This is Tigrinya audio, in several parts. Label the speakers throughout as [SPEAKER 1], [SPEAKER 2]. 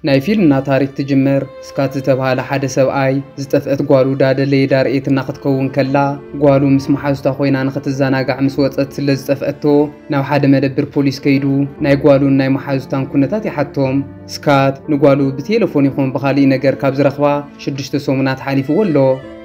[SPEAKER 1] ናይ ፊልምና ታሪክ ትጅምር ስካት ዝተባሃለ ሓደ ሰብኣይ ዝተፍአት ጓሉ ዳደለይ ዳርኤትና ክትከውን ከላ ጓሉ ምስ መሓዙታ ኮይና ንኽትዘናጋዕ ምስ ወፀት ስለ ዝተፍአቶ ናብ ሓደ መደብር ፖሊስ ከይዱ ናይ ጓሉን ናይ መሓዙታን ኩነታት ይሓቶም ስካት ንጓሉ ብቴሌፎን ይኹን ብኻሊእ ነገር ካብ ዝረኽባ 6 ሰሙናት ሓሊፍዎ ኣሎ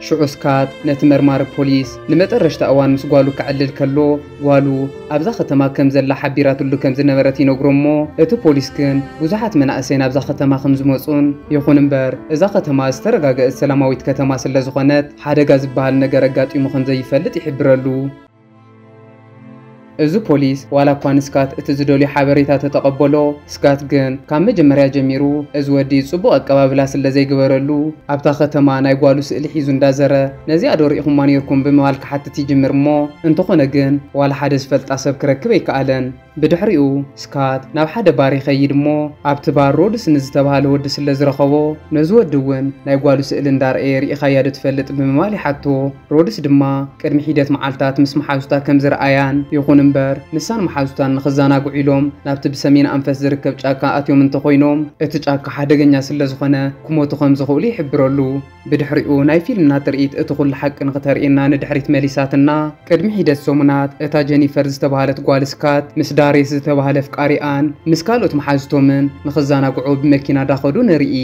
[SPEAKER 1] ሽዑ ስካት ነቲ መርማሪ ፖሊስ ንመጠረሽታ እዋን ምስ ጓሉ ክዕልል ከሎ ጓሉ ኣብዛ ከተማ ከም ዘላ ሓቢራትሉ ከም ዝነበረት ይነግሮሞ እቲ ፖሊስ ግን ብዙሓት መናእሰይ ናብዛ ከተማ ከም ዝመፁን ይኹን እምበር እዛ ከተማ ዝተረጋገአት ሰላማዊት ከተማ ስለ ዝኾነት ሓደጋ ዝበሃል ነገር ኣጋጢሙ ከም ዘይፈልጥ ይሕብረሉ እዚ ፖሊስ ዋላ እኳ ንስካት እቲ ዝደልዩ ሓበሬታ ተተቐበሎ ስካት ግን ካብ መጀመርያ ጀሚሩ እዚ ወዲ ጽቡቕ ኣቀባብላ ስለ ዘይግበረሉ ኣብታ ከተማ ናይ ጓሉ ስእሊ ሒዙ እንዳዘረ ነዚኣ ዶ ሪኢኹማ ነይርኩም ብምባል ክሓትት ይጅምር እሞ እንተኾነ ግን ዋላ ሓደ ዝፈልጣ ሰብ ክረክብ ኣይከኣለን ብድሕሪኡ ስካት ናብ ሓደ ባር ይኸይድ እሞ ኣብቲ ባር ሮድስ ንዝተባሃለ ወዲ ስለ ዝረኸቦ ነዚ ወዲ እውን ናይ ጓሉ ስእሊ እንዳርአየ ሪኢኻያ ዶ ትፈልጥ ብምባል ይሓቶ ሮድስ ድማ ቅድሚ ሒደት መዓልታት ምስ መሓዙታ ከም ዝረኣያን ይኹን እምበር ንሳን መሓዙታን ንኽዘናግዑ ኢሎም ናብቲ ብሰሜን ኣንፈት ዝርከብ ጫካ ኣትዮም እንተኾይኖም እቲ ጫካ ሓደገኛ ስለ ዝኾነ ክሞቱ ከም ዝኽእሉ ይሕብረሉ ብድሕሪኡ ናይ ፊልምና ትርኢት እቲ ኩሉ ሓቂ ንኽተርእየና ንድሕሪት መሊሳትና ቅድሚ ሒደት ሰሙናት እታ ጀኒፈር ዝተባሃለት ጓል ስካት ምስ ዳሬስ ዝተባሃለ ፍቃሪኣን ምስ ካልኦት መሓዙቶምን ንኽዘናግዑ ብመኪና ዳኸዱ ንርኢ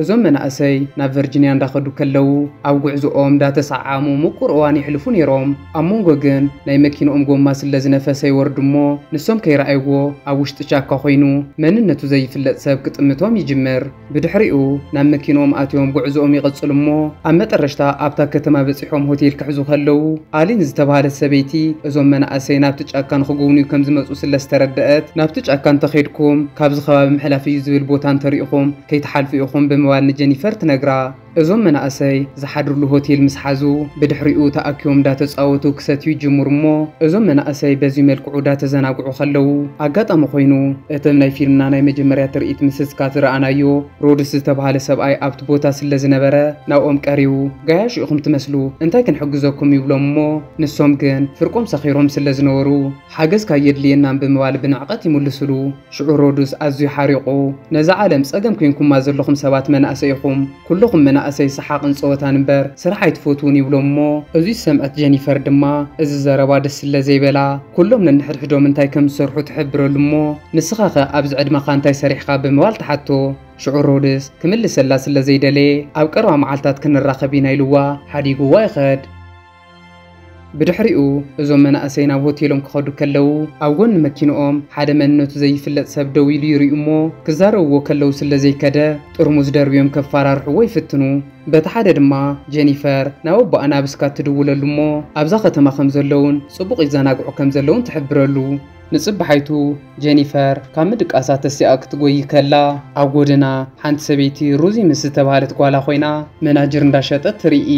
[SPEAKER 1] እዞም መናእሰይ ናብ ቨርጂንያ እንዳኸዱ ከለው ኣብ ጉዕዞኦም ዳተሰዓሙ ምቁር እዋን ይሕልፉ ነይሮም ኣብ መንጎ ግን ናይ መኪንኦም ጎማ ስለ ዝነፈሰ ይወርዱ እሞ ንሶም ከይረኣይዎ ኣብ ውሽጢ ጫካ ኮይኑ መንነቱ ዘይፍለጥ ሰብ ክጥምቶም ይጅምር ብድሕሪኡ ናብ መኪንኦም ኣትዮም ጉዕዞኦም ይቕፅሉ እሞ ኣብ መጠረሽታ ኣብታ ከተማ በፂሖም ሆቴል ክሕዙ ከለው ኣሊን ዝተባሃለት ሰበይቲ እዞም መናእሰይ ናብቲ ጫካ ንኽጉብንዩ ከም ዝመፁ ስለ ዝተረድአት ናብቲ ጫካ እንተኸይድኩም ካብዚ ከባቢ ምሕላፍ እዩ ዝብል ቦታ እንተሪኢኹም ከይተሓልፉ ኢኹም ብምባል ንጀኒፈር ትነግራ እዞም መናእሰይ ዝሓድርሉ ሆቴል ምስ ሓዙ ብድሕሪኡ ተኣኪቦም እንዳተፃወቱ ክሰትዩ ይጅምሩ እሞ እዞም መናእሰይ በዚ መልክዑ ዳተዘናግዑ ከለው ኣጋጣሚ ኮይኑ እቶም ናይ ፊልምና ናይ መጀመርያ ትርኢት ምስ ስካት ዝረኣናዮ ሮድስ ዝተባሃለ ሰብኣይ ኣብቲ ቦታ ስለ ዝነበረ ናብኦም ቀሪቡ ጋያሹ ኢኹም ትመስሉ እንታይ ክንሕግዘኩም ይብሎም እሞ ንሶም ግን ፍርቆም ሰኺሮም ስለ ዝነበሩ ሓገዝካ የድልየናን ብምባል ብንዕቐት ይምልስሉ ሽዑ ሮድስ ኣዝዩ ሓሪቑ ነዛ ዓለም ፀገም ኮይንኩማ ዘለኹም ሰባት መናእሰይ ኢኹም ኩልኹም أسي سحاق نصوتان بر سرحيت فوتون يبلو مو أزي سمعت جينيفر دما أزي زربا دس اللي بلا كلهم ننحر حدو من تاي كم سرحو تحبرو لمو نسخاخة أبز عد مخان تاي سريح خاب موال تحتو شعور رودس كمل سلاس اللي زي دلي أو كروا معالتات كن الراخبين يلوا حديقو وايخد بدحريقو እዞም መናእሰይ ናብ ሆቴሎም ክኸዱ ከለው ኣብ ጎኒ መኪንኦም ሓደ መንነቱ ዘይፍለጥ ሰብ ደው ኢሉ ይሪኡሞ ክዛረብዎ ከለው ስለ ዘይከደ ጥርሙዝ ደርቢዮም ከፈራርሕዎ ይፍትኑ በቲ ሓደ ድማ ጀኒፈር ናብ ኣቦኣ ናብ ስካት ትድውለሉ እሞ ኣብዛ ከተማ ከም ዘለውን ጽቡቕ ይዘናግዑ ከም ዘለውን ትሕብረሉ ንጽባሕይቱ ጀኒፈር ካብ ምድቃሳት ተሲኣ ክትጎይ ከላ ኣብ ጎድና ሓንቲ ሰበይቲ ሩዚ ምስ ዝተባሃለት ጓላ ኮይና መናጀር እንዳሸጠት ትርኢ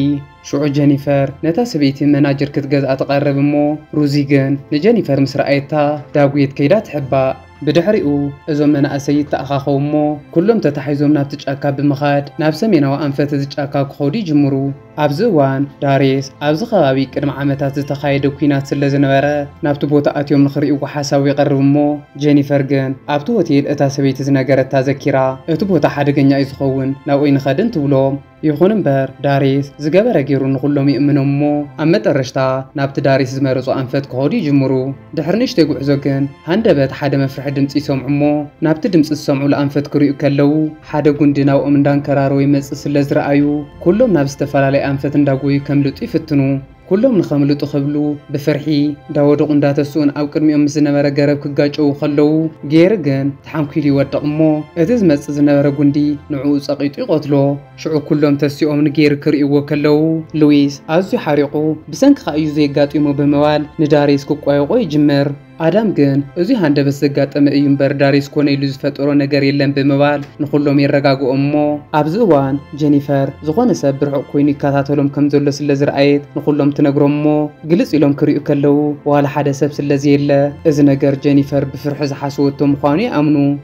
[SPEAKER 1] شو جينيفر نتا سبيتي مناجر كتجزء تقرب مو روزيجن لجينيفر مسرعيتها داويت كيدات حبا بدحريقو ازو مناأسيت تأخاخو مو كلهم تتحيزوم ناب تجاكا بمخاد ناب سمينا وانفت تجاكا كخودي جمرو أبزوان داريس أبز خواوي كرم عامتات تخايدو كوينات سلزنوارا نابتو بوتا أتيوم نخريقو وحاساوي قرمو جينيفر جن أبتو هوتيل اتا سبيت زناقرت تازكيرا اتو بوتا حدقن يايزخوون ناوين خادن تولوم يخون بر داريس زقابر اجيرو نخلوم يأمنو مو أمت الرشتا نابت داريس زمارزو أنفت كخودي جمرو دحرنيش تيقو عزوكن هاندبت حدا مفرح دمس يسومعو مو نابت دمس يسومعو لأنفت كريو كلو حدا قندنا وأمندان كرارو يمس سلز رأيو كلهم نابستفالالي أنفت نداقوي كملوت يفتنو كلهم نخملوتو خبلو بفرحي داودو قنداتسون أو كرميوم زنبرا قرب كقاجو خلو جيرغن تحمكيلي ودقمو اتز مس زنبرا قندي نعو ساقيتو قتلو شعو كلهم تسيوم نجير كريو كلو لويس أزو حريقو بسنك خايو زي قاتيمو بموال نداريس كوكوايو يجمر آدم جن أزي هنده بس جات أم أيام برداريس كون يلوز فتورة نجاري لهم بموال نخلهم يرجعوا أمه أبزوان جينيفر زغون سبر عقويني كاتاتهم كم زلس اللزرعيت نخلهم تنجرمو جلس إلهم كريو كلو وعلى حدا سبس اللزيلة إذا نجار جينيفر بفرح حسوتهم خاني أمنو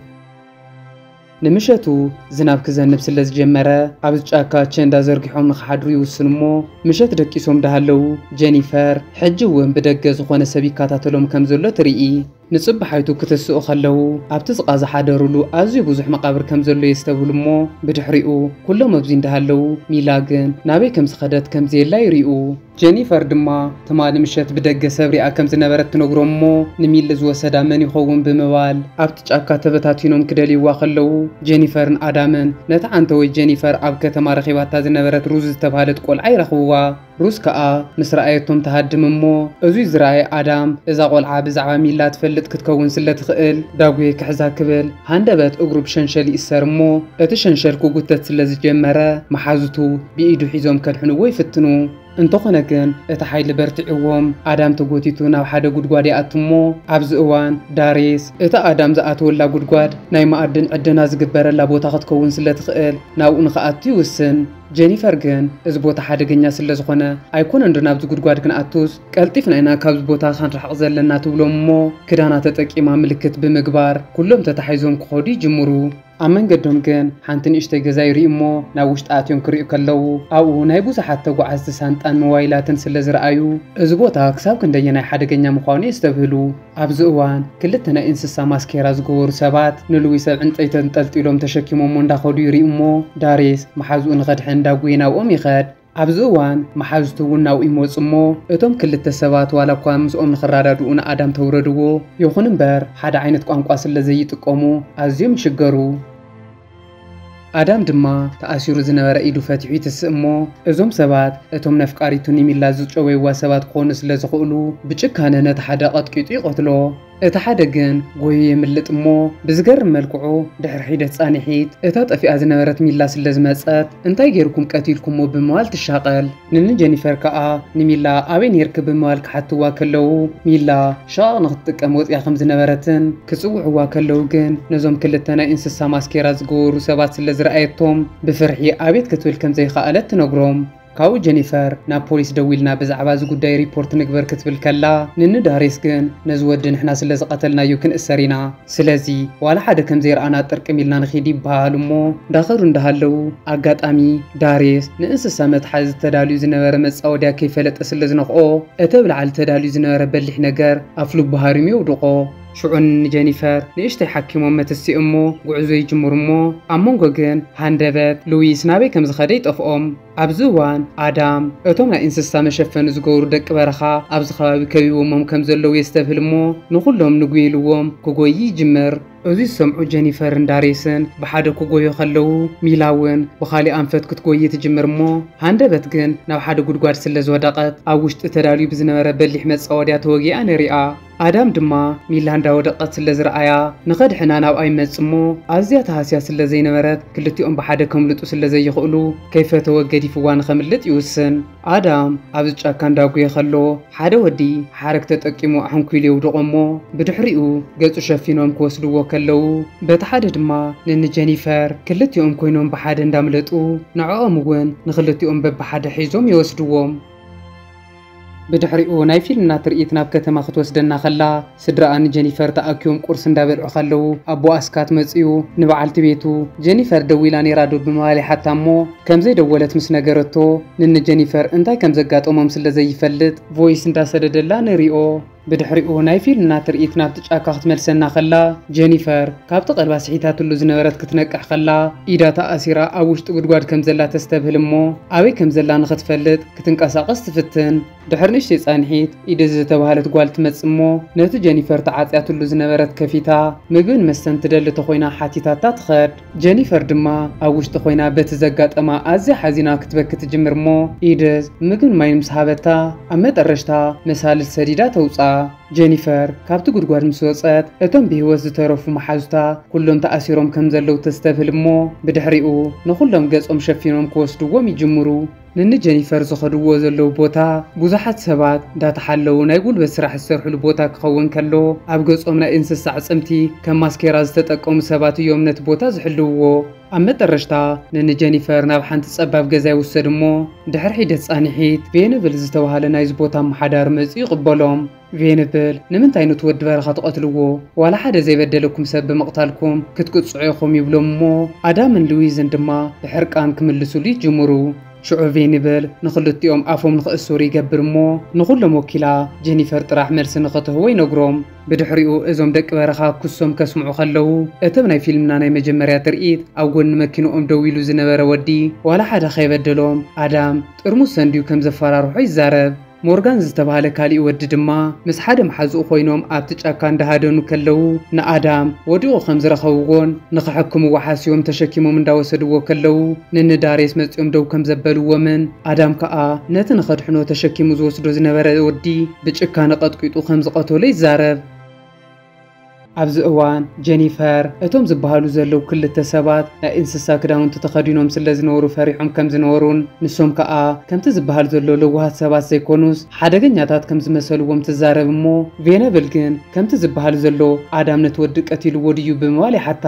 [SPEAKER 1] نمشتو زناب كزنب سلز جمرة عبد شاكا تشندا زرقحهم نخحدرو يوسنمو مشت ركيسهم دهلو جينيفر حجوهم بدقة زخوان سبي كاتاتلهم كم زلو تريئي ንጽባሕይቱ ክትስኡ ከለው ኣብቲ ዝቃዝ ሓደሩሉ ኣዝዩ ብዙሕ መቃብር ከም ዘሎ የስተብሉ እሞ ብድሕሪኡ ኩሎም ኣብዙ እንዳሃለው ሚላ ግን ናበይ ከም ዝኸደት ከም ዘየላ ይርኡ ጄኒፈር ድማ ትማሊ ምሸት ብደገ ሰብሪኣ ከም ዝነበረት ትነግሮም እሞ ንሚል ዝወሰዳ መን ይኸውን ብምባል ኣብቲ ጫካ ተበታቲኖም ክደልይዋ ከለው ጄኒፈርን ኣዳምን ነታ ዓንተወይ ጄኒፈር ኣብ ከተማ ረኺባታ ዝነበረት ሩዝ ዝተባሃለት ቆልዓ ይረኽብዋ ሩዝ ከዓ ምስ ረኣየቶም ተሃድም እሞ እዙይ ዝረኣየ ኣዳም እዛ ቆልዓ ብዛዕባ ሚላ ትፈልጥ ክትከውን ስለ ትኽእል ዳጉየ ክሕዛ ክብል ሃንደበት እግሩ ብሸንሸል ይእሰር እሞ እቲ ሸንሸል ክጉተት ስለ ዝጀመረ መሓዙቱ ብኢዱ ሒዞም ከድሕንዎ ይፍትኑ እንተኾነ ግን እቲ ሓይሊ በርቲዕዎም ኣዳም ተጎቲቱ ናብ ሓደ ጉድጓድ ይኣቱ እሞ ኣብዚ እዋን ዳሬስ እቲ ኣዳም ዝኣተወላ ጉድጓድ ናይ ማዕድን ዕድና ዝግበረላ ቦታ ክትከውን ስለ ትኽእል ናብኡ ንኽኣቱ ይውስን ጄኒፈር ግን እዚ ቦታ ሓደገኛ ስለ ዝኾነ ኣይኮነን ዶ ናብዚ ጉድጓድ ክንኣቱስ ቀልጢፍና ኢና ካብዚ ቦታ ክንረሕቕ ዘለና ትብሎም እሞ ክዳና ተጠቂማ ምልክት ብምግባር ኩሎም ተታሒዞም ክኸዱ ይጅምሩ ኣብ መንገዶም ግን ሓንቲ ንእሽተይ ገዛ ይርኢ እሞ ናብ ውሽጢ ኣትዮም ክሪኡ ከለው ኣብኡ ናይ ብዙሓት ተጓዓዝቲ ሳንጣን ሞባይላትን ስለ ዝረኣዩ እዚ ቦታ ክሳብ ክንደየናይ ሓደገኛ ምዃኑ የስተብህሉ ኣብዚ እዋን ክልተ ናይ እንስሳ ማስኬራ ዝገበሩ ሰባት ንልዊ ሰብ ዕንጨይቲ ተንጠልጢሎም ተሸኪሞም እንዳኸዱ ይርኢ እሞ ዳሬስ መሓዝኡ ንኸድሕን ዳጉየ ናብኦም ይኸድ ኣብዚ እዋን መሓዝቱ እውን ናብኡ ይመፁ እሞ እቶም ክልተ ሰባት ዋላ እኳ ምስኦም ንኽረዳድኡ ንኣዳም ተውረድዎ ይኹን እምበር ሓደ ዓይነት ቋንቋ ስለ ዘይጥቀሙ ኣዝዮም ይሽገሩ ኣዳም ድማ ተኣሲሩ ዝነበረ ኢዱ ፈቲሑ ይትስእ እሞ እዞም ሰባት እቶም ነፍቃሪቱ ንሚላ ዝጨወይዋ ሰባት ክኾኑ ስለ ዝኽእሉ ብጭካነ ነቲ ሓደ ቀጥቂጡ ይቆትሎ እቲ ሓደ ግን ጎዩ የምልጥ እሞ ብዝገርም መልክዑ ድሕሪ ሒደት ጻኒሒት እታ ጠፊኣ ዝነበረት ሚላ ስለ ዝመፀት እንታይ ጌርኩም ቀቲልኩሞ ብምባል ትሻቐል ጄኒፈር ከዓ ንሚላ ኣበይ ነርክ ብምባል ክሓትዋ ከለው ሚላ ሸቓቕ ንኽትጥቀም ወፂያ ከም ዝነበረትን ክጽውዕዋ ከለው ግን ነዞም ክልተ ናይ እንስሳ ማስኬራ ዝገበሩ ሰባት ስለ ዝረኣየቶም ብፍርሒ ኣቤት ክትብል ከም ዘይከኣለት ትነግሮም ካው ጄኒፈር ናብ ፖሊስ ደዊልና ብዛዕባ እዚ ጉዳይ ሪፖርት ንግበር ክትብል ከላ ዳሬስ ግን ነዚ ወዲ ንሕና ስለ ዝቐተልናዮ ክንእሰር ኢና ስለዚ ዋላ ሓደ ከም ዘይረኣና ጥርቅም ኢልና ንኺድ ይበሃሉ እሞ እንዳኸዱ እንዳሃለው ኣጋጣሚ ዳሬስ ንእንስሳ መትሓዚ ተዳልዩ ዝነበረ መፃወድያ ከይፈለጠ ስለ ዝነኽኦ እቲ ብላዕሊ ተዳልዩ ዝነበረ በሊሕ ነገር ኣፍ ልቡ ሃሪሙ የውድቆ ሽዑን ጄኒፈር ንእሽተይ ሓኪሞም መተሲ እሞ ጉዕዞ ይጅምሩ እሞ ኣብ መንጎ ግን ሃንደበት ሉዊስ ናበይ ከም ዝኸደ ይጠፍኦም ኣብዚ እዋን ኣዳም እቶም ናይ እንስሳ መሸፈኒ ዝገብሩ ደቂ በረኻ ኣብዚ ከባቢ ከቢቦሞም ከም ዘለው የስተብህል እሞ ንኹሎም ንጉይልዎም ክጎይ ይጅምር እዚ ሰምዑ ጄኒፈርን ዳሬስን ብሓደ ክጎዩ ከለው ሚላ እውን ብኻሊእ ኣንፈት ክትጎይ ትጅምር እሞ ሃንደበት ግን ናብ ሓደ ጉድጓድ ስለ ዝወደቐት ኣብ ውሽጢ ተዳልዩ ብዝነበረ በሊሕ መፃወድያ ተወጊኣ ነሪኣ ኣዳም ድማ ሚላ እንዳወደቐት ስለ ዝረኣያ ንኸድሕና ናብ ኣይመጽ እሞ ኣዝያ ተሃስያ ስለ ዘይነበረት ክልቲኦም ብሓደ ከምልጡ ስለ ዘይኽእሉ ከይፈተወገዲፍዋ ንኸምልጥ ይውስን ኣዳም ኣብዚ ጫካ እንዳጉየ ከሎ ሓደ ወዲ ሓረግ ተጠቂሙ ኣሕንኩኢሉ የውድቆ እሞ ብድሕሪኡ ገጹ ሸፊኖም ክወስድዎ ከለው በቲ ሓደ ድማ ጄኒፈር ክልቲኦም ኮይኖም ብሓደ እንዳምለጡ ንዕኦም እውን ንኽልቲኦም በብሓደ ሒዞም ይወስድዎም بدحريو نايفيل ناتريت ناب كتما ختوسدنا خلا سدران جينيفر تاكيوم قرص اندابلعو خلو ابو اسكات مصيو نبعلت بيتو جينيفر دويلاني رادو بمالي حتى مو كمزي دولت مس نغرتو نن جينيفر انتاي كمزغاطومم سلازي يفلط فويس اندا سددلا نريو بدحريو نايفيل ناتريت ناب تጫካ ክትመልሰና خላ جينيفر ካብቲ ቀልባ ስሒታትሉ ዝነበረት ክትነቅሕ خላ ኢዳታ ኣሲራ ኣብ ውሽጢ ጉድጓድ ከም ዘላ ተስተብህል እሞ ኣበይ ከም ዘላ ንኽትፈልጥ ክትንቀሳቀስ ትፍትን ድሕር ንሽቲ ጻንሒት ኢደ ዝተባሃለት ጓል ትመጽሞ ነቲ جينيفر ተዓጽያትሉ ዝነበረት ከፊታ ምግብን መስተን ትደሊ ተኾይና ሓቲታታ ትኸድ جينيفر ድማ ኣብ ውሽጢ ኮይና በቲ ዘጋጠማ ኣዝያ ሓዚና ክትበክት ጅምርሞ ኢደዝ ምግብን ማይን ምስሃበታ ኣብ መጠረሽታ መሳልል ሰዲዳ ተውፃ جينيفر ካብቲ ጉድጓድ ምስ ወጸት እቶም ብህይወት ዝተረፉ መሓዙታ ኩሎም ተኣሲሮም ከም ዘለው ተስተብህል እሞ ብድሕሪኡ ንኹሎም ገጾም ሸፊኖም ክወስድዎም ይጅምሩ ነን جينيفر ዝኸድዎ ዘለው ቦታ ብዙሓት ሰባት ዳተሓለው ናይ ጉልበት ስራሕ ዝሰርሕሉ ቦታ ክኸውን ከሎ ኣብ ገጾም ናይ እንስሳ ዕጽምቲ ከም ማስኬራ ዝተጠቀሙ ሰባት እዮም ነቲ ቦታ ዝሕልውዎ ኣብ መጠረሽታ ነን جينيفر ናብ ሓንቲ ጸባብ ገዛ ይወሰድሞ ድሕሪ ሒደት ጻኒሒት ቬንብል ዝተባሃለ ናይ ዝቦታ መሓዳር መጽ ይቕበሎም ቬንብል ንምንታይ ንትወድ በረኻ ተቐትልዎ ዋላ ሓደ ዘይበደለኩም ሰብ ብመቕታልኩም ክትቅጽዑ ኢኹም ይብሎምሞ ኣዳምን ሉዊዝን ድማ ብሕርቃን ክምልሱሉ ይጅምሩ شعو فينبل نخلطيهم أفهم نخسوري يقبر مو نخلهم وكلا جينيفر طرح مرسن نخطه وينقرهم بدحريو إزوم دك برخا كسوم كسمعو خلو اتبناي فيلمنا ناي مجمريا ترقيت أو قون مكينو دويلو زنبرا ودي ولا حدا خيبدلهم آدم ترموس سنديو كم زفارا روحي الزارب مورغان زتبهاله كالي ود دما مس حدا محزو خوينوم ابت ጫካ እንዳሃደኑ ከለው ንአዳም ወዲኦ ከም ዝረኸውዎን ንኽሕክሙ ወሓሲዮም ተሸኪሞም እንዳወሰድዎ ከለው ንንዳሬስ መጽዮም ደው ከም ዘበልዎምን አዳም ከኣ ነቲ ንኸድሕኖ ተሸኪሙ ዝወስዶ ዝነበረ ወዲ ብጭካነ ቀጥቂጡ ከም ዝቀተሎ ይዛረብ ኣብዚ እዋን ጄኒፈር እቶም ዝበሃሉ ዘለው ክልተ ሰባት ናይ እንስሳ ክዳውንቲ ተኸዲኖም ስለ ዝነበሩ ፈሪሖም ከም ዝነበሩን ንሶም ከኣ ከምቲ ዝበሃል ዘሎ ለዋሃት ሰባት ዘይኮኑስ ሓደገኛታት ከም ዝመሰልዎም ትዛረብ እሞ ቬነብል ግን ከምቲ ዝበሃል ዘሎ ኣዳም ነቲ ወዲ ቀቲልዎ ድዩ ብምባል ሓታ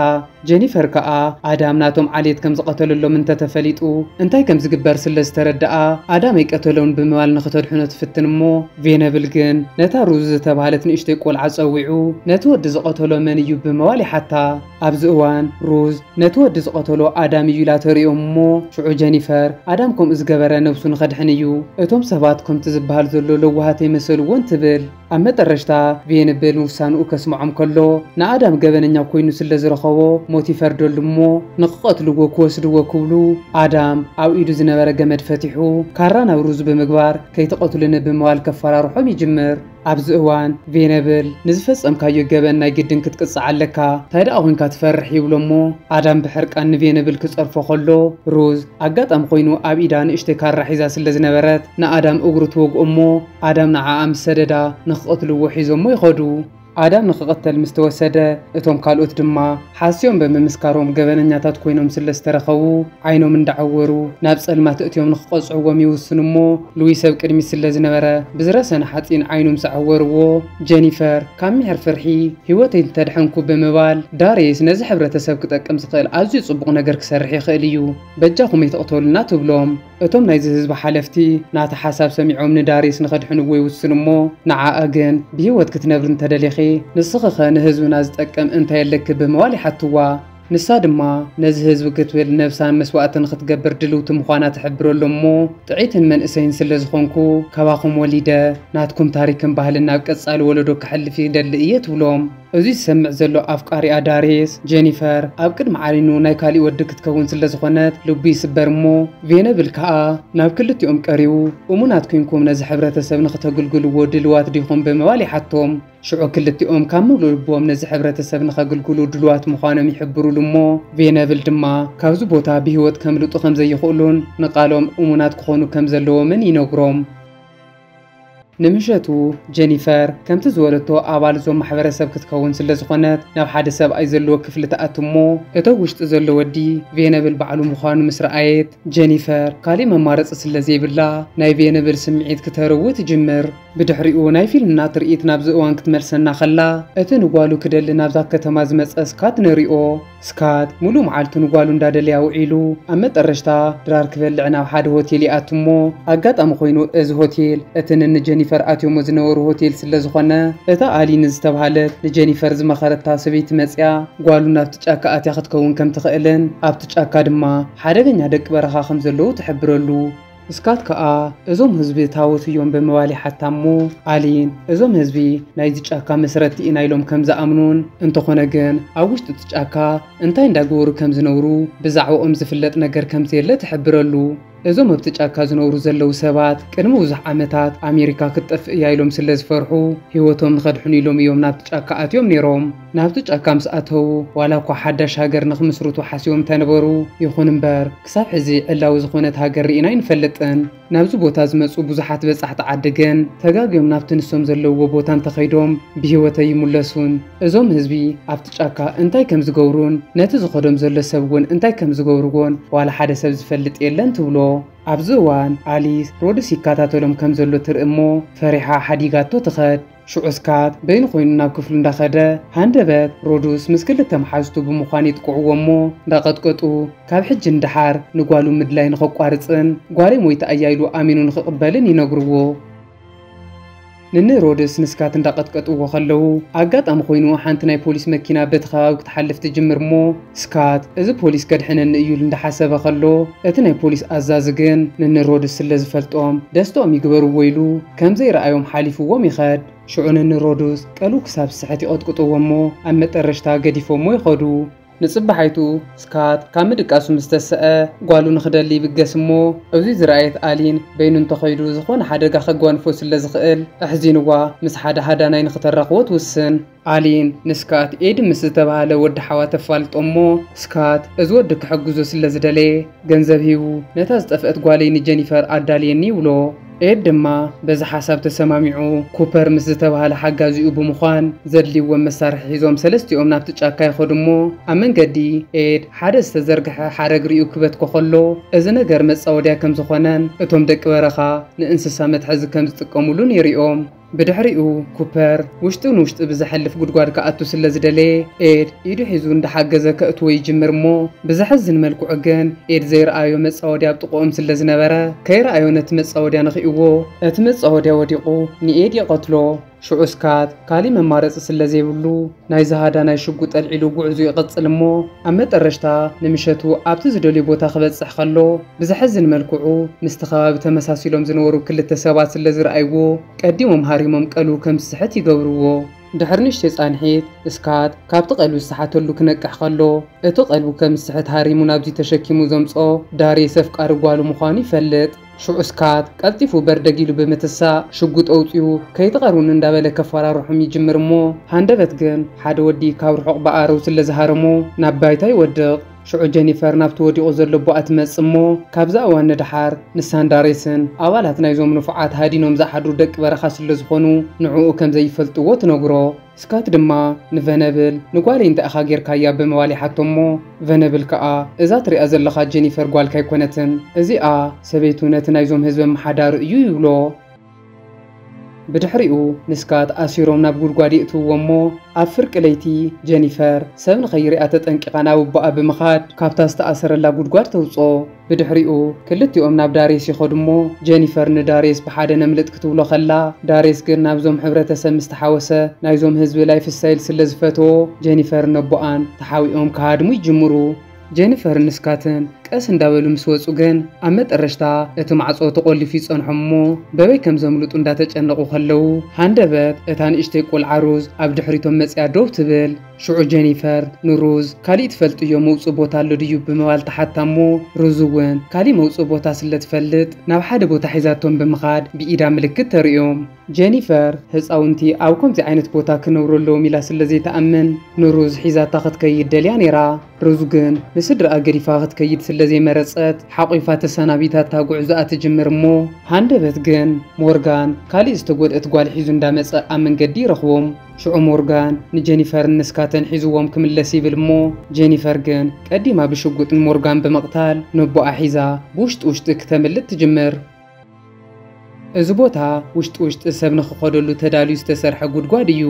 [SPEAKER 1] ጄኒፈር ከኣ ኣዳም ናቶም ዓሌት ከም ዝቀተለሎም እንተተፈሊጡ እንታይ ከም ዝግበር ስለ ዝተረዳኣ ኣዳም ኣይቀተለውን ብምባል ንኽተድሕኖ ትፍትን እሞ ቬነብል ግን ነታ ሩዝ ዝተባሃለት ንእሽተይ ቆልዓ ፀዊዑ ነቲ ወዲ ዝቀተሎ من يوب موالي حتى أبزوان روز نتود زقتلو آدم يولاتوريو مو شعو جينيفر آدمكم إزجبر نفسون خد حنيو أتوم سباتكم تزبهال زلو لوهاتي مسلو وانتبل أما ترشتا فينبل وسان وكسمعهم كله نآدم جبنا نياكوينو سلزرخو موتي فردول مو نقتلو وكوسلو وكولو آدم أو إيدو زنبر جمد فتحو كارانا وروز بمقبار كي تقتلنا بموال كفارة روحهم يجمر أبزوان فينبل نزفس أمكايو جبنا جدن كتقص عليكا تايدا أوين كتفرح يبلمو آدم بحرك أن فينبل كتصرفو خلو روز أجت أم خوينو أب إيدان اشتكار رحيزة سلزنبرت نا آدم أجرت وج أمو آدم نعام سددا نخقتلو وحيزو مو يخدو آدم نخقتل مستوسدة اتوم قالوت دما حاسيوم بممسكاروم جبننياتات كوينوم سلسترخو عينو من دعورو نابس المات اتيوم نخقصعو ميوسنمو لويسب كرمي سلزنبرة بزرسن حاتين عينو مسعورو جينيفر كامي فرحي هوتين تدحنكو بمبال داريس نزي حبرتسب كتقم زقيل ازي صبغ نجر كسرحي خيليو بجاكم يتقتلنا تبلوم اتوم نايز حزب حلفتي نات حساب سميعوم نداريس نخدحنو ويوسنمو نعا اجن بهوت كتنبرن تدليخي نسخخ نهزونا زتقم انت يلك بموالي حتوا نسادما نزه هزب كتبل نفسان مسواتن ختقبر دلوت مخوانا تحبرو لمو تعيتن من اسين سلزخونكو كواخم وليده ناتكم تاريكن بهلنا قصال ولدو كحل في دلئيه ولوم ازي سمع زلو افقاري اداريس جينيفر ابقد معالينو ناي كالي ود كتكون سلزخونت لبي سبرمو فينبل كا ناب كلتيوم قريو ومناتكنكم نزه حبرتسب نختغلغلو ودلوات ديخون بموالي حتوم شعو كلتيوم كاملو لبوم نزه حبرتسب نخغلغلو دلوات مخانم يحبرو لمو فينبل دما كابزو بوتا بهوت كاملو خم زي يخولون نقالوم امونات كخونو كم زلو من ينغروم نمشتو جينيفر كم تزولتو أبال زوم محبرسب كتكون سلزخونات ناو حد سب أي زلو كفل تأتمو اتو وشت زلو ودي فينبل بعلو مخانو مسرعيت جينيفر كالي ممارس سلزي بالله ناي فينبل سمعيت كتروت جمر بدحريقو ناي فيلم ناترئيت نابزقوان كتمرسنا خلا اتو نقوالو كدل نابزاك كتمازمس اسكات نريقو سكات مولو معالتو نقوالو ندادل ياوعيلو أمت الرشتا درار كفل لعناو حد هوتيلي أتمو أقات أمخوينو إز هوتيل اتنن جينيفر أتيوم وزنورو هوتيل سلزخونا اتا آلي نزتبهالت لجينيفر زمخارتا سبيت مسيا قوالو نافتشاكا أتياخد كون كم تخيلن أبتشاكا دما حادقن يادك برخا خمزلو تحبرلو اسكات كا ازوم هزبي تاوتيوم بموالي حتى مو آلين ازوم هزبي نايزي تشاكا مسرتي إنايلوم كمزا أمنون انتو خوناقن أوشت تشاكا انتاين داقورو كمزنورو بزعو أمزفلت نقر كمزير تحبرلو ازوم بتشاكا زنورو زلو سبات كنمو وزح عمتات أمريكا كتف يايلوم سلز فرحو هيوتهم نخدحوني لوم يوم نابتشاكا أتيوم نيروم نابتشاكا مسأتو ولاكو حداش هاجر نخمسروتو حاسيوم تنبرو يخون مبار كساب حزي علاو زخونت هاجر رئينا ينفلتن نابزو بوتا زمصو بزحات بصحت عدقن تغاغيوم نابتنسوم زلو بوتان تخيدوم بهيوتا يملسون ازوم هزبي افتشاكا انتاي كم زغورون نت زخدوم زلو سبون انتاي كم زغورغون ولا حدا سب زفلط يلن تبلو أبزوان آليس رودس يكاتاتولم كم زلو ترئمو فريحة حديقاتو تخد شعسكات بين خويننا كفلن داخده هاندبت رودوس مسكل تمحازتو بمخاني تقعوامو داقتقطو كاب حج اندحار نقوالو مدلاين خو قارصن قواري مويت ايايلو امينو نخقبلن ينغروو ንንሮድስ ንስካት እንዳቀጥቀጥዎ ከለው አጋጣሚ ኮይኑ ሓንቲ ናይ ፖሊስ መኪና በቲ ከባቢ ክትሓልፍ ትጅምር ሞ ስካት እዚ ፖሊስ ከድሕነን እዩ እንዳሓሰበ ከሎ እቲ ናይ ፖሊስ አዛዚ ግን ንንሮድስ ስለ ዝፈልጦም ደስቶም ይግበርዎ ኢሉ ከምዘይረኣዮም ሓሊፍዎም ይኸድ ሽዑ ንንሮድስ ቀሉ ክሳብ ስሕት ይቀጥቅጥዎሞ ኣብ መጠረሽታ ገዲፎሞ ይኸዱ ንጽባሕይቱ ስካት ካብ ምድቃሱ ምስተሰአ ጓሉ ንኽደሊ ይብገስሞ እዚ ዝረኣየት አሊን በይኑ እንተኸይዱ ዝኾነ ሓደጋ ከጓንፎ ስለ ዝኽእል ኣሕዚንዋ ምስ ሓደ ሃዳናይ ንኽተራኽቦ ትውስን አሊን ንስካት ኤድ ምስ ዝተባሃለ ወዲ ሓዋት ተፋልጦሞ ስካት እዚ ወዲ ክሕግዞ ስለ ዝደለየ ገንዘብ ሂቡ ነታ ዝጠፍአት ጓለይ ንጀኒፈር ኣዳልየኒ ይብሎ ኤድ ድማ በዚ ሓሳብ ተሰማሚዑ ኩፐር ምስ ዝተባሃለ ሓጋዚኡ ብምዃን ዘድልይዎም መሳርሒ ሒዞም ሰለስቲኦም ናብቲ ጫካ ይኸዱሞ ኣብ መንገዲ ኤድ ሓደ ዝተዘርግሐ ሓረግ ሪኡ ክበትኮ ከሎ እዚ ነገር መፃወድያ ከም ዝኾነን እቶም ደቂ በረኻ ንእንስሳ መትሐዚ ከም ዝጥቀሙሉን ይሪኦም بدحريو كوبر وشتون وشت بزحلف قدقار كأتو سلزدلي إيد إيدو حيزو اندحاقزا كأتوي جمرمو بزحزن ملكو عقان إيد زي رأيو متساوديا بتقوم سلزنبرا كي رأيو نتمتساوديا نخيقو نتمتساوديا وديقو ني إيد يقتلو شو اسكات كالي ممارس سلازي بلو ناي زهادا ناي شقوط العلو قعزو يقصلمو اما ترشتا نمشتو ابتزدولي بوتا خبصح خلو بزحزن ملكعو مستخباب تمساسيلوم زنورو كل التسابات سلازي رأيو قديمهم هاريمم قالو كم صحت يقبروو دحرنش تصانحيت اسكات كابت قلبو صحاتلو كنقح خلو اتو قلبو كم صحت هاريمو نابزي تشكيمو زمصو داري سفق ارغوالو مخاني فلت شو اسكات قلتيفو بردقيلو بمتسا شقوط اوطيو كيتقرون اندابل كفراروحم يجمرمو هاندبت جن حد ودي كاورحق بقارو سلازهارمو نابايتا يودق شو جينيفر نابتو ودي اوزر لبو اتمصمو كابزا وان دحار نسان داريسن اوالات نايزوم نفعات هادينوم زحدو دق برخا سلازخونو نعو كم زي فلطو تنغرو سكات دما نفنبل نقالي انت اخا غير كايا بموالي حتمو فنبل كا اذا تري ازلخا جينيفر قال كاي كونتن ازي سبيتو نت نايزوم حزب محدار يولو بدحريو نسكات اسيروم ناب غدغادي اتوومو افرق ليتي جينيفر سبن خيري اتطنققنا وبا بمخاد كابتاس تاثرلا غدغاد توصو بدحريو كلتيوم ناب داريس يخدمو جينيفر نداريس بحاده نملط كتبلو خلا داريس كن نابزوم حبرتسب مستحوسه نايزوم حزب لايف ستايل سلازفتو جينيفر نبوان تحاويهم كهادمو يجمرو جينيفر نسكاتن قس እንዳበሉ ምስወጹ ግን አመት ረሽታ እቲ ማዕጾ ተቆልፊ ጸንሐሞ በበይ ከም ዘምሉጡ እንዳተጨነቁ ከለው ሃንደበት እታን እሽተይ ቆልዓሩዝ ኣብ ድሕሪቶም መጽያ ዶብ ትብል ሽዑ ጀኒፈር ንሩዝ ካሊ ትፈልጥዮ መውጹ ቦታ ለድዩ በመዋል ተሓታሞ ሩዝውን ካሊ መውጹ ቦታ ስለትፈልጥ ናብ ሓደ ቦታ ሒዛቶም በመኻድ ቢኢዳ ምልክት ተሪኦም ጀኒፈር ህፃውንቲ ኣብ ከምዚ ዓይነት ቦታ ክነብረሎም ኢላ ስለዘይ ተኣምን ንሩዝ ሒዛታ ክትከይድ ደልያ ነይራ ሩዝ ግን ንስድራ ገሪፋ ክትከይድ ስለዘይ መረጸት ሓቂፋ ተሰናቢታ ታጉዕዛ አትጅምርሞ ሃንደበት ግን ሞርጋን ካሊ ዝተጎድት ጓል ሒዙ እንዳመጸ ኣብ መንገዲ ረኽቦም ሽዑ ሞርጋን ንጀኒፈር ንስካተን ሒዝዎም ክምለስ ይብልሞ ጀኒፈር ግን ቀዲማ ብሽጉጥን ሞርጋን በመቅታል ነቦኣ ሒዛ ብውሽጥ ውሽጥ ክትምልጥ ትጅምር እዚ ቦታ ውሽጥ ሰብ ንኽኸደሉ ተዳልዩ ዝተሰርሐ ጉድጓድ እዩ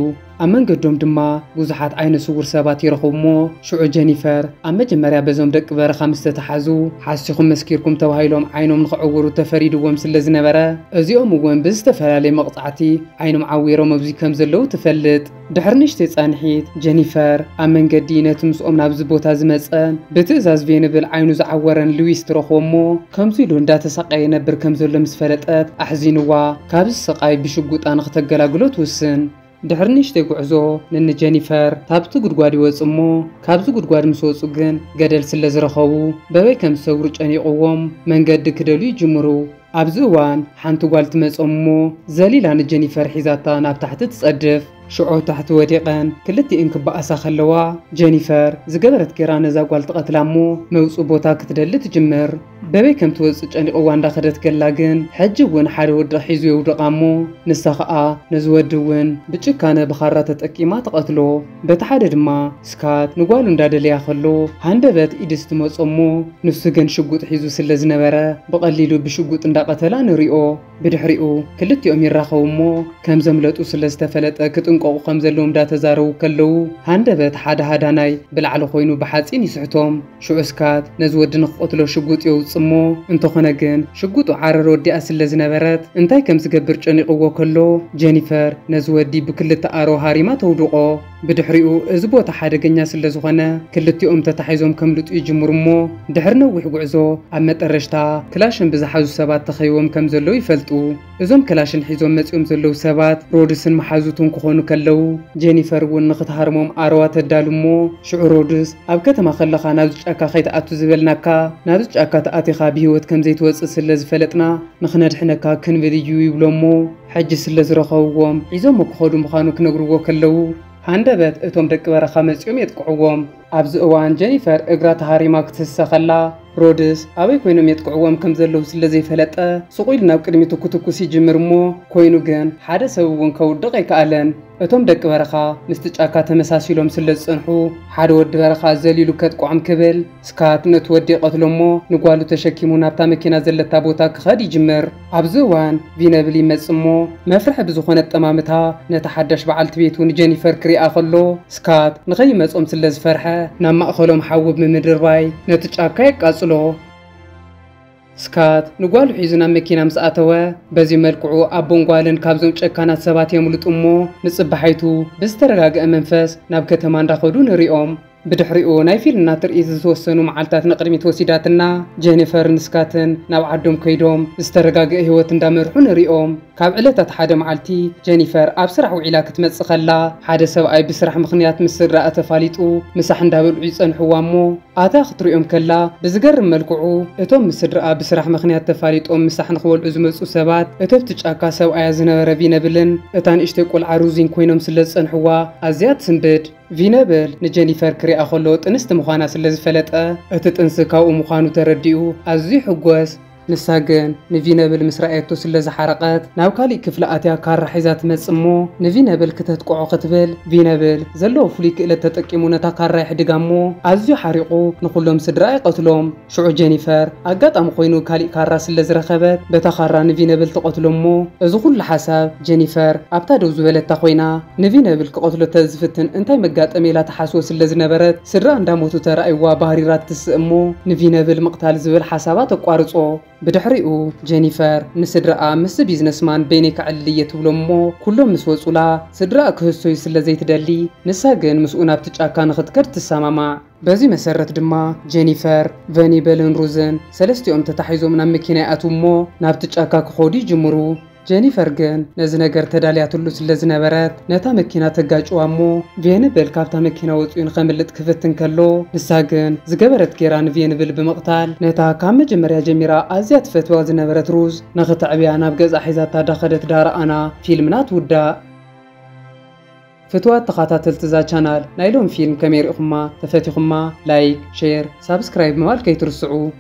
[SPEAKER 1] ኣብ መንገዶም ድማ ብዙሓት ዓይነ ስውር ሰባት ይረኽቡሞ ሽዑ ጀኒፈር ኣብ መጀመርያ በዞም ደቂ በረኻ ምስ ተተሓዙ ሓሲኹም መስኪርኩም ተባሂሎም ዓይኖም ንኽዕውሩ ተፈሪድዎም ስለ ዝነበረ እዚኦም እውን ብዝተፈላለየ መቕፃዕቲ ዓይኖም ዓዊሮም ኣብዚ ከም ዘለዉ ትፈልጥ ድሕሪ ንእሽተይ ጻንሒት ጀኒፈር ኣብ መንገዲ ነቲ ምስኦም ናብዚ ቦታ ዝመፀን ብትእዛዝ ቬንብል ዓይኑ ዝዓወረን ሉዊስ ትረኽቦሞ ከምዚ ኢሉ እንዳተሰቃየ ነብር ከም ዘሎ ምስ ፈለጠት ኣሕዚንዋ ካብዚ ስቃይ ብሽጉጣ ንኽተገላግሎ ትውስን ድሕሪ ንእሽተይ ጉዕዞ ነን ጀኒፈር ታብቲ ጉድጓድ ይወፅሞ ካብዚ ጉድጓድ ምስ ወፁ ግን ገደል ስለ ዝረኸቡ በበይ ከም ዝሰውሩ ጨኒቕዎም መንገዲ ክደልዩ ይጅምሩ ኣብዚ እዋን ሓንቲ ጓል ትመፀሞ ዘሊላ ንጀኒፈር ሒዛታ ናብ ታሕቲ ትጸድፍ ሽዑ ታሕቲ ወዲቐን ክልቲአን ክበኣሳ ከለዋ ጀኒፈር ዝገበረት ጌራ ነዛ ጓል ትቐትላሞ መውፁ ቦታ ክትደሊ ትጅምር በበይ ከም ትወፅእ ጨኒቕዋ እንዳኸደት ገላ ግን ሕጂ እውን ሓደ ወዲ ሒዙ የውድቓሞ ንሳ ኸኣ ነዚ ወዲ እውን ብጭካነ ብኻራ ተጠቂማ ትቐትሎ በቲ ሓደ ድማ ስካት ንጓሉ እንዳደለያ ከሎ ሃንደበት ኢድስ ትመፆሞ ንሱ ግን ሽጉጥ ሒዙ ስለ ዝነበረ ብቐሊሉ ብሽጉጥ እንዳቐተላ ንሪኦ ብድሕሪኡ ክልቲኦም ይራኸቡሞ ከም ዘምለጡ ስለ ዝተፈለጠ ክጥንቁ ይጥንቀቁ ከም ዘለዎም ዳተዛረቡ ከለው ሃንደበት ሓደ ሃዳናይ ብላዕሊ ኮይኑ ብሓፂን ይስሕቶም ሽዑ ስካት ነዚ ወዲ ንክቆትሎ ሽጉጥ የውፅሞ እንተኾነ ግን ሽጉጡ ዓረር ወዲኣ ስለ ዝነበረት እንታይ ከም ዝገብር ጨኒቕዎ ከሎ ጀኒፈር ነዚ ወዲ ብክልተ ኣሮ ሃሪማ ተውድቆ ብድሕሪኡ እዚ ቦታ ሓደገኛ ስለ ዝኾነ ክልቲኦም ተታሒዞም ከምልጡ ይጅምሩሞ ድሕሪ ነዊሕ ጉዕዞ ኣብ መጠረሽታ ክላሽን ብዝሓዙ ሰባት ተኸይቦም ከም ዘለው ይፈልጡ እዞም ክላሽን ሒዞም መፂኦም ዘለው ሰባት ሮድስን መሓዙቱን ክኾኑ ከለው ጀኒፈር እውን ንኽትሃርሞም ኣረዋ ተዳልሞ ሽዑ ሮድስ ኣብ ከተማ ከለኻ ናብዚ ጫካ ከይተኣቱ ዝበልናካ ናብዚ ጫካ ተኣቲኻ ብሂወት ከም ዘይትወፅእ ስለ ዝፈለጥና ንኽነድሕነካ ክንብል እዩ ይብሎሞ ሕጂ ስለ ዝረኸብዎም ሒዞም ክኸዱ ምዃኑ ክነግርዎ ከለው ሃንደበት እቶም ደቂ በረኻ መፂኦም የጥቅዕዎም ኣብዚ እዋን ጀኒፈር እግራ ተሃሪማ ክትሰኸላ ሮድስ ኣበይ ኮይኖም የጥቅዕዎም ከም ዘለው ስለ ዘይፈለጠ ስቑኢሉ ናብ ቅድሚቱ ኩትኩስ ይጅምር እሞ ኮይኑ ግን ሓደ ሰብ እውን ከውድቕ ኣይከኣለን እቶም ደቂ በረኻ ምስቲ ጫካ ተመሳሲሎም ስለ ዝፀንሑ ሓደ ወዲ በረኻ ዘሊሉ ከጥቅዖም ክብል ስካት ነቲ ወዲ ይቐትሎሞ ንጓሉ ተሸኪሙ ናብታ መኪና ዘለታ ቦታ ክኸድ ይጅምር ኣብዚ እዋን ቪነብል ይመፅእ እሞ መፍርሒ ብዝኾነ ጠማምታ ነቲ ሓዳሽ በዓልቲ ቤቱ ንጀኒፈር ክሪኣ ከሎ ስካት ንኸይመፆም ስለ ዝፈርሐ ናብ ማእኸሎም ሓውብ ምምድርባይ ነቲ ጫካ የቃፅሎ ስካት ንጓሉ ሒዙ ናብ መኪና ምስ ኣተወ በዚ መልክዑ ኣቦን ጓልን ካብዞም ጨካናት ሰባት የምልጡ እሞ ንፅባሓይቱ ብዝተረጋግአ መንፈስ ናብ ከተማ እንዳኸዱ ንሪኦም بدحريو نايفيل ناتر إذا توسنوا معلتات نقدمي توسيداتنا جينيفر نسكاتن ناو عدوم كيدوم استرقاق هوتن دامرحون ريوم كاب علتات حدا معلتي جينيفر أبسرح وعلاك تمتسخلا حدا سبعي بسرح مخنيات مسر أتفاليتو مساحن دابل عيسان حوامو آتا خطريوم كلا بزقر ملكعو اتوم مسر بسرح مخنيات تفاليتو مساحن خوال عزمز وسبات اتوب تجاكا سوعي زنبرا فينبلن اتان اشتاقو العروزين كوينوم سلسان حوا أزياد سنبد فينبل نجينيفر كريا خلوت انست مخانا سلز فلتة اتتنسكاو مخانو ترديو أزي حقوس نساقن نفينبل مسرائيتو سلز حرقات ناوكالي كفلاتيا كار حيزات مصمو نفينبل كتتقعو قتبل فينبل زلو فليك إلا تتقيمونا تا كار رايح دقامو أزيو حريقو نقولهم سدرائي قتلهم شعو جينيفر أقات أمخوينو كالي كار سلز رخبت بتخارا نفينبل تقتلهمو ازغول لحساب جينيفر أبتا دوزو بلت تخوينا نفينبل كقتلو تزفتن انتاي مقات أميلا تحاسو سلز نبرت سرا انداموتو ترأيوا باريرات تسأمو نفينبل مقتال زبل حسابات وقارصو بدحريو جينيفر نسدرا مس بيزنسمان بينك علية تولمو كلهم مسوصولا سدرا كهسوي سلا زي تدلي نساقن مسؤونا بتجاكا نخدكر تساماما بازي مسرت دما جينيفر فاني بلن روزن سلستيوم تتحيزو من مكينة أتومو نابتجاكا كخودي جمرو جينيفر جن نزنجر تدالياتلو سلزنبرات نتا مكينة تجاجوامو فينبل كابتا مكينة وتوين خملت كفتن كلو نساجن زجبرت كيران فينبل بمقتال نتا كام جمريا جميرا أزيات فتوى زنبرت روز نغت عبيانا بجز أحيزات دخلت دار أنا فيلمنات ودا فتوى تقاطات التزا channel نايلون فيلم كامير أخما تفتي خما لايك شير سبسكرايب موال كي ترسعو